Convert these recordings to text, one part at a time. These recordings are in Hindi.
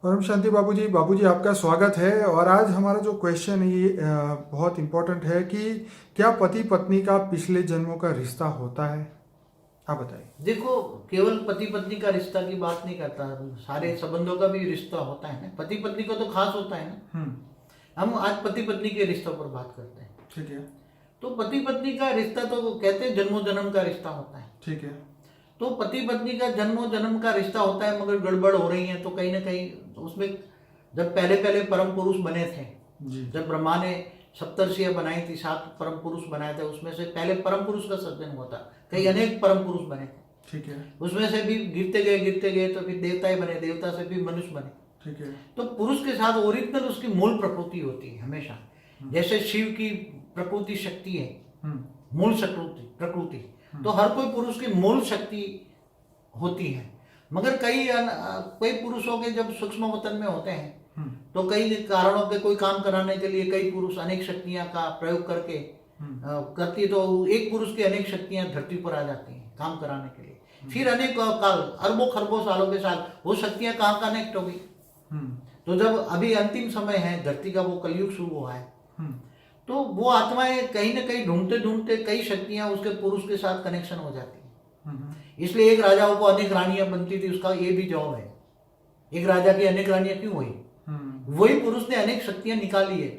परम शांति बाबूजी आपका स्वागत है। और आज हमारा जो क्वेश्चन है ये बहुत इम्पोर्टेंट है कि क्या पति पत्नी का पिछले जन्मों का रिश्ता होता है? आप बताइए। देखो, केवल पति पत्नी का रिश्ता की बात नहीं करता, सारे संबंधों का भी रिश्ता होता है ना। पति पत्नी का तो खास होता है ना। हम आज पति पत्नी के रिश्तों पर बात करते हैं। ठीक है। तो पति पत्नी का रिश्ता तो कहते हैं जन्मों जन्म का रिश्ता होता है। ठीक है। तो पति पत्नी का जन्मों जन्म का रिश्ता होता है, मगर गड़बड़ हो रही है तो कहीं ना कहीं उसमें जब पहले पहले परम पुरुष बने थे, जब ब्रह्मा ने सप्तर्षियां बनाई थी, 7 परम पुरुष बनाए थे, उसमें से पहले परम पुरुष का सर्जन हुआ था। कई अनेक परम पुरुष बने थे। ठीक है। उसमें से भी गिरते गए तो फिर देवता बने, देवता से भी मनुष्य बने। ठीक है। तो पुरुष के साथ ओरिजिनल उसकी मूल प्रकृति होती है हमेशा। जैसे शिव की प्रकृति शक्ति है, मूल प्रकृति, तो हर कोई पुरुष की मूल शक्ति होती है। मगर कई पुरुषों के जब सूक्ष्म वतन में होते हैं तो कई कारणों के कोई काम कराने के लिए कई पुरुष अनेक शक्तियां का प्रयोग करके करती है, तो एक पुरुष की अनेक शक्तियां धरती पर आ जाती हैं काम कराने के लिए। फिर अनेक काल, अरबों खरबों सालों के साल वो शक्तियां कहाँ कनेक्ट हो गई। तो जब अभी अंतिम समय है धरती का, वो कलयुग शुरू हुआ है, तो वो आत्माएं कहीं ना कहीं ढूंढते ढूंढते कई शक्तियां उसके पुरुष के साथ कनेक्शन हो जाती है। इसलिए एक राजाओं को अनेक रानियां बनती थी, उसका ये भी जॉब है। एक राजा की अनेक रानियां क्यों हुई? वही पुरुष ने अनेक शक्तियां निकाली है।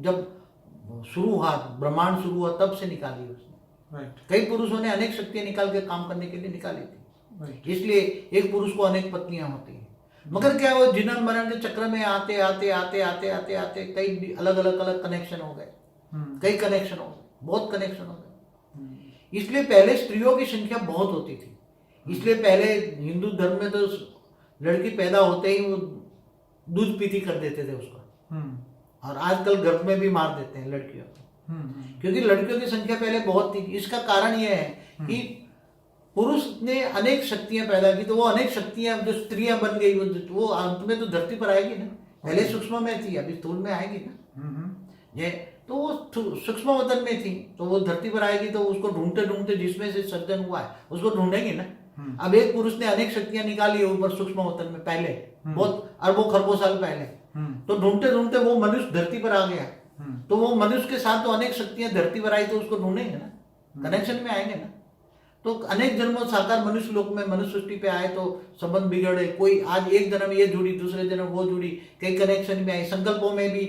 जब शुरू हुआ, ब्रह्मांड शुरू हुआ, तब से निकाली उसने। कई पुरुषों ने अनेक शक्तियां निकाल के काम करने के लिए निकाली थी। इसलिए एक पुरुष को अनेक पत्नियां होती है। मगर क्या वो जिनन मरण के चक्र में आते आते आते आते आते आते कई अलग कनेक्शन हो गए, कई कनेक्शन हो गए, बहुत कनेक्शन हो गए। इसलिए पहले स्त्रियों की संख्या बहुत होती थी। इसलिए पहले हिंदू धर्म में तो लड़की पैदा होते ही वो दूध पीती कर देते थे उसको, और आजकल गर्भ में भी मार देते हैं लड़कियों को, क्योंकि लड़कियों की संख्या पहले बहुत थी। इसका कारण यह है कि पुरुष ने अनेक शक्तियां पैदा की, तो वो अनेक शक्तियां जो स्त्रियां बन गई, वो अंत में तो धरती पर आएगी ना। पहले सूक्ष्म में थी, अभी स्थूल में आएगी ना। ये तो वो सूक्ष्म वतन में थी, तो वो धरती पर आएगी, तो उसको ढूंढते ढूंढते जिसमें से सर्जन हुआ है उसको ढूंढेंगे ना। अब एक पुरुष ने अनेक शक्तियां निकाली है ऊपर सूक्ष्म वतन में, पहले बहुत अरबों खरबों साल पहले, तो ढूंढते ढूंढते वो मनुष्य धरती पर आ गया। तो वो मनुष्य के साथ तो अनेक शक्तियां धरती पर आई, तो उसको ढूंढेंगे ना, कनेक्शन में आएंगे ना। तो अनेक जन्मों साकार मनुष्य लोक में, मनुष्य सृष्टि पे आए तो संबंध बिगड़े। कोई आज एक जन्म ये जुड़ी, दूसरे जन्म वो जुड़ी, कई कनेक्शन में आई। संकल्पों में भी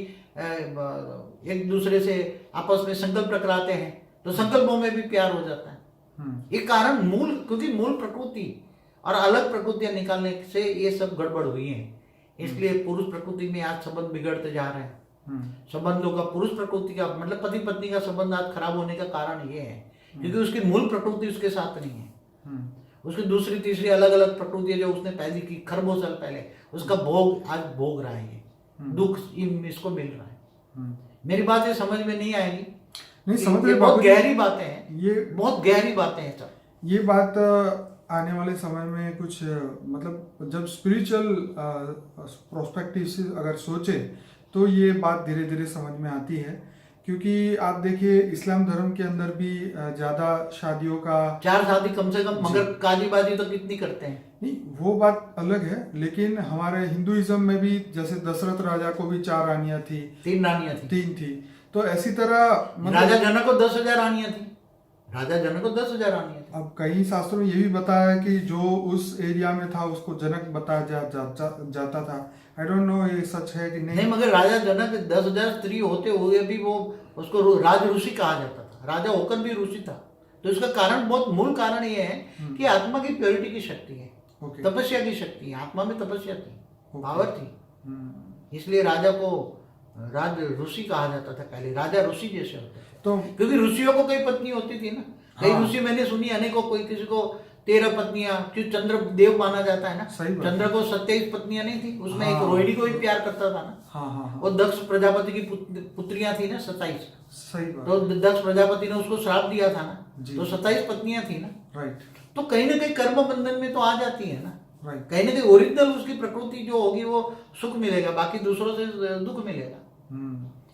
एक दूसरे से आपस में संकल्प टकराते हैं, तो संकल्पों में भी प्यार हो जाता है। एक कारण क्योंकि मूल प्रकृति और अलग प्रकृतियां निकालने से ये सब गड़बड़ हुई है। इसलिए पुरुष प्रकृति में आज संबंध बिगड़ते जा रहे हैं। संबंधों का, पुरुष प्रकृति का मतलब पति पत्नी का संबंध आज खराब होने का कारण ये है क्योंकि उसकी मूल प्रकृति उसके साथ नहीं है। उसकी दूसरी तीसरी अलग अलग प्रकृति जो उसने पैदा की खरबों साल पहले, उसका भोग आज भोग रहा है, दुख इसको मिल रहा है। मेरी बात ये समझ में नहीं आएगी? नहीं समझ में, बहुत गहरी बातें हैं, ये बहुत गहरी बातें हैं सर। ये बात आने वाले समय में कुछ मतलब जब स्पिरिचुअल प्रोस्पेक्टिव से अगर सोचे तो ये बात धीरे धीरे समझ में आती है। क्योंकि आप देखिए इस्लाम धर्म के अंदर भी ज्यादा शादियों का 4 शादी कम से कम, मगर काजीबाजी तो कितनी करते हैं। नहीं वो बात अलग है, लेकिन हमारे हिंदुइज्म में भी जैसे दशरथ राजा को भी 4 रानियां थी, 3 रानियां थी, 3 थी। तो ऐसी तरह मतलब राजा जनक को 10,000 रानियां थी, राजा जनक को 10,000 रानियां थी। अब कई शास्त्रों में ये भी बताया है कि जो उस एरिया में था उसको जनक बताया जाता था। आई डोंट नो ये सच है कि नहीं। मगर राजा जनक 10,000 स्त्री होते हुए भी वो उसको राज ऋषि कहा जाता था, राजा होकर भी ऋषि था। तो इसका कारण, बहुत मूल कारण ये है कि आत्मा की प्योरिटी की शक्ति है, तपस्या की शक्ति है। आत्मा में तपस्या थी, पावर थी, इसलिए राजा को राज ऋषि कहा जाता था। पहले राजा ऋषि जैसे होते थे, तो क्योंकि ऋषियों को कई पत्नी होती थी ना। कई ऋषि मैंने सुनी अनेकों, कोई किसी को 13 पत्नियां, क्यों चंद्र देव माना जाता है ना। चंद्र को 27 पत्नियां नहीं थी, उसमें एक रोहिणी को भी प्यार करता था ना। और दक्ष प्रजापति की पुत्रियां थी ना 27। सही बात। तो दक्ष प्रजापति ने उसको श्राप दिया था ना, तो 27 पत्नियां थी ना। राइट। तो कहीं ना कहीं कर्म बंधन में तो आ जाती है ना। कहीं ना कहीं ओरिजिनल उसकी प्रकृति जो होगी वो सुख मिलेगा, बाकी दूसरों से दुख मिलेगा।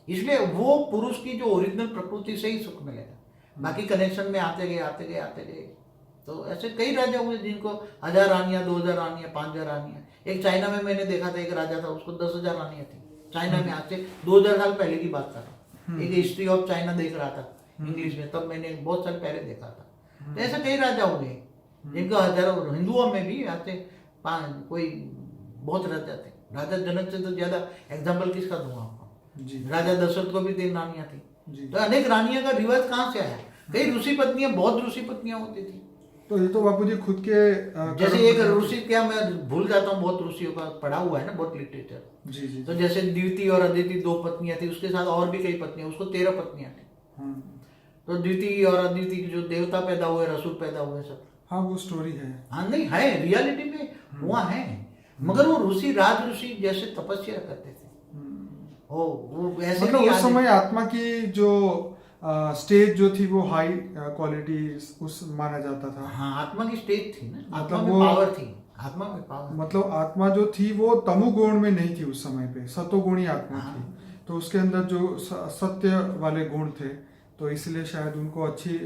इसलिए वो पुरुष की जो ओरिजिनल प्रकृति से ही सुख मिलेगा, बाकी कनेक्शन में आते गए। तो ऐसे कई राजा हुए जिनको 1000 रानियां, 2000 रानियां, 5000 रानियां, एक चाइना में मैंने देखा था, एक राजा था, उसको 10,000 रानियां थी चाइना में। आज से 2000 साल पहले की बात कर रहा हूँ। एक हिस्ट्री ऑफ चाइना देख रहा था इंग्लिश में, तब मैंने बहुत साल पहले देखा था। तो ऐसे कई राजा हुए जिनका हजारों, हिंदुओं में भी आते कोई बहुत राजा थे। राजा जनक से तो ज्यादा एग्जाम्पल किसका दूंगा आपको? जी राजा दशरथ को भी 3 रानियां थी। जी। तो अनेक रानियां का रिवाज कहाँ से आया? कई ऋषि पत्नियां, बहुत ऋषि पत्नियां होती थी। तो ये तो बापूजी खुद के जैसे एक ऋषि, क्या मैं भूल जाता हूँ, बहुत ऋषियों का पढ़ा हुआ है ना, बहुत लिटरेचर। जी जी। तो जैसे द्वितीय और अदिति 2 पत्नियां थी, उसके साथ और भी कई पत्नियां, उसको 13 पत्नियां थी। तो द्वितीय और अदिति की जो देवता पैदा हुए, रसूल पैदा हुए सब। हाँ वो स्टोरी है। हाँ नहीं है, रियलिटी में हुआ है। मगर वो ऋषि, राज ऋषि जैसे तपस्या करते थे। वो ऐसे मतलब नहीं उस आज- समय आत्मा की जो स्टेज जो थी वो हाई क्वालिटी उस माना जाता था। हाँ, आत्मा की स्टेज थी ना, आत्मा मतलब में वो- पावर थी, आत्मा में पावर। मतलब आत्मा जो थी वो तमोगुण में नहीं थी उस समय पे, सतोगुणी आत्मा हाँ। थी। तो उसके अंदर जो सत्य वाले गुण थे, तो इसलिए शायद उनको अच्छी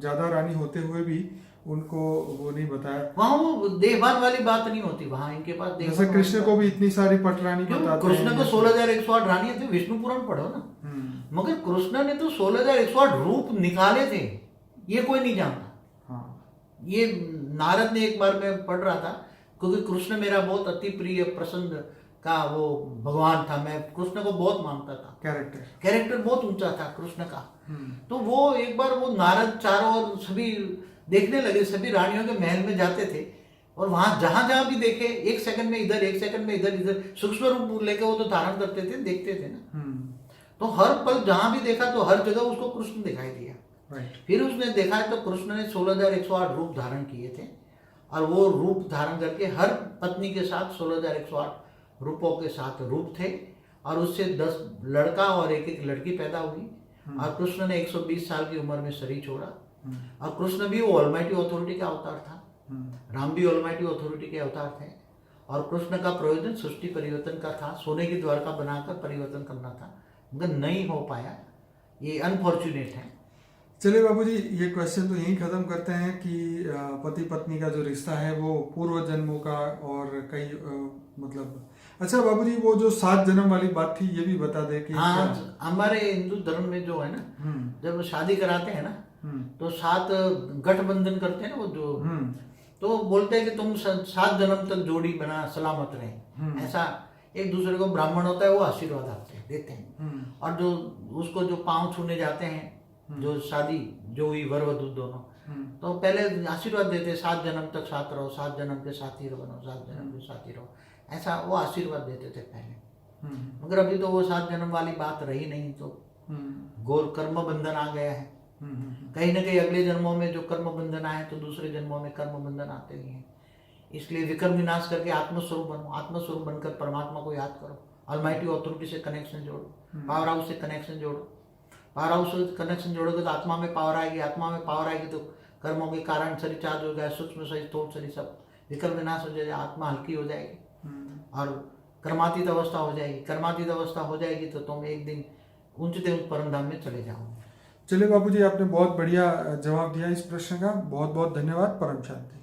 ज्यादा रानी होते हुए भी उनको वो नहीं बताया। वहाँ वो देखभाल वाली बात नहीं होती, वहाँ इनके पास देखभाल जैसे कृष्ण वाली को भी इतनी सारी पटरानी क्यों? बताते कृष्ण हैं। को 16,108 रानियां थी, विष्णु पुराण पढ़ो ना। मगर कृष्ण ने तो 16,108 रूप निकाले थे, ये कोई नहीं जानता। हाँ ये नारद ने एक बार मैं पढ़ रहा था, क्योंकि कृष्ण मेरा बहुत अति प्रिय प्रसन्न का वो भगवान था, मैं कृष्ण को बहुत मानता था। कैरेक्टर बहुत ऊंचा था कृष्ण का। तो वो एक बार वो नारद चारों ओर सभी देखने लगे, सभी रानियों के महल में जाते थे, और वहां जहां जहां भी देखे, 1 सेकंड में इधर, 1 सेकंड में इधर सूक्ष्म रूप लेके वो तो धारण करते थे, देखते थे ना। तो हर पल जहां भी देखा तो हर जगह उसको कृष्ण दिखाई दिया। फिर उसने देखा तो कृष्ण ने 16,108 रूप धारण किए थे, और वो रूप धारण करके हर पत्नी के साथ 16,108 रूपों के साथ रूप थे, और उससे 10 लड़का और एक लड़की पैदा हुई। और कृष्ण ने 120 साल की उम्र में शरीर छोड़ा। और कृष्ण भी वो ऑलमाइटी अथॉरिटी का अवतार था, राम भी ऑलमाइटी अथॉरिटी के अवतार थे। और कृष्ण का प्रयोजन सृष्टि परिवर्तन का था, सोने की द्वारका बनाकर परिवर्तन करना था, मगर नहीं हो पाया, ये अनफॉर्चुनेट है। चलिए बाबूजी, ये क्वेश्चन तो यहीं खत्म करते हैं कि पति पत्नी का जो रिश्ता है वो पूर्व जन्मों का और कई मतलब। अच्छा बाबूजी, वो जो 7 जन्म वाली बात थी ये भी बता दे कि हाँ, हमारे हिंदू धर्म में जो है ना, जब शादी कराते हैं ना, तो 7 गठबंधन करते हैं ना वो जो, तो बोलते हैं कि तुम 7 जन्म तक जोड़ी बना सलामत रहे। ऐसा एक दूसरे को ब्राह्मण होता है वो आशीर्वाद देते हैं। और जो उसको जो पांव छूने जाते हैं, जो शादी जो हुई वर वधू दोनों, तो पहले आशीर्वाद देते, 7 जन्म तक साथ रहो, 7 जन्म के साथी बनो, 7 जन्म के साथी रहो, ऐसा वो आशीर्वाद देते थे पहले। मगर अभी तो वो 7 जन्म वाली बात रही नहीं, तो घोर कर्म बंधन आ गया है। कहीं ना कहीं अगले जन्मों में जो कर्म बंधन आए तो दूसरे जन्मों में कर्म बंधन आते ही हैं। इसलिए विकर्म विनाश करके आत्मस्वरूप बनो, आत्मस्वरूप बनकर परमात्मा को याद करो, ऑलमाइटी अथॉरिटी से कनेक्शन जोड़ो, पावर हाउस से कनेक्शन जोड़ो। पावर हाउस से कनेक्शन जोड़ोगे तो आत्मा में पावर आएगी, आत्मा में पावर आएगी तो कर्मों के कारण शरीर चार्ज हो गया, सूक्ष्म शरीर, स्थूल शरीर, सब विकर्म विनाश हो जाएगा, आत्मा हल्की हो जाएगी और कर्मातीत अवस्था हो जाएगी। कर्मातीत अवस्था हो जाएगी तो तुम एक दिन ऊंचते उच्च परम धाम में चले जाओगे। चलिए बाबूजी, आपने बहुत बढ़िया जवाब दिया इस प्रश्न का, बहुत बहुत धन्यवाद। परम शांति।